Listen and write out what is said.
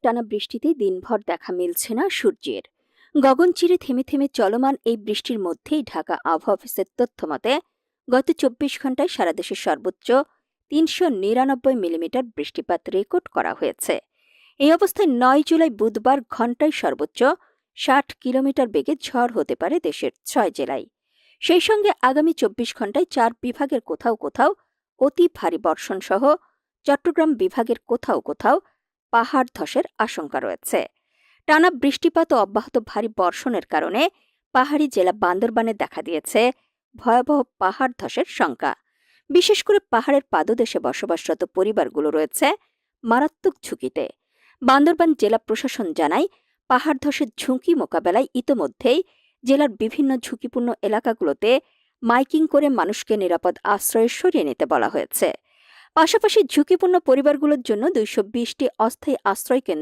টানা বৃষ্টিতে দিনভর দেখা মিলছে না সূর্যের। গগন চিরে থেমে থেমে চলমান এই বৃষ্টির মধ্যেই ঢাকা আবহাওয়া অফিসের তথ্য মতে গত ২৪ ঘন্টায় সারা দেশে সর্বোচ্চ ৩৯৯ মিলিমিটার বৃষ্টিপাত রেকর্ড করা হয়েছে। এই অবস্থায় ৯ জুলাই বুধবার ঘণ্টায় সর্বোচ্চ ৬০ কিলোমিটার বেগে ঝড় হতে পারে দেশের ৬ জেলায়। সেই সঙ্গে আগামী ২৪ ঘন্টায় ৪ বিভাগের কোথাও কোথাও অতি ভারী বর্ষণ সহ চট্টগ্রাম বিভাগের কোথাও কোথাও পাহাড় ধসের আশঙ্কা রয়েছে। টানা বৃষ্টিপাত ও অব্যাহত ভারী বর্ষণের কারণে পাহাড়ি জেলা বান্দরবানে দেখা দিয়েছে ভয়াবহ পাহাড় ধসের শঙ্কা। বিশেষ করে পাহাড়ের পাদদেশে বসবাসরত পরিবারগুলো রয়েছে মারাত্মক ঝুঁকিতে। বান্দরবান জেলা প্রশাসন জানায়, পাহাড় ধসের ঝুঁকি মোকাবেলায় ইতোমধ্যেই জেলার বিভিন্ন ঝুঁকিপূর্ণ এলাকাগুলোতে মাইকিং করে মানুষকে নিরাপদ আশ্রয়ে সরিয়ে নিতে বলা হয়েছে। পাশাপাশি ঝুঁকিপূর্ণ পরিবারগুলোর জন্য ২২০টি অস্থায়ী আশ্রয় কেন্দ্র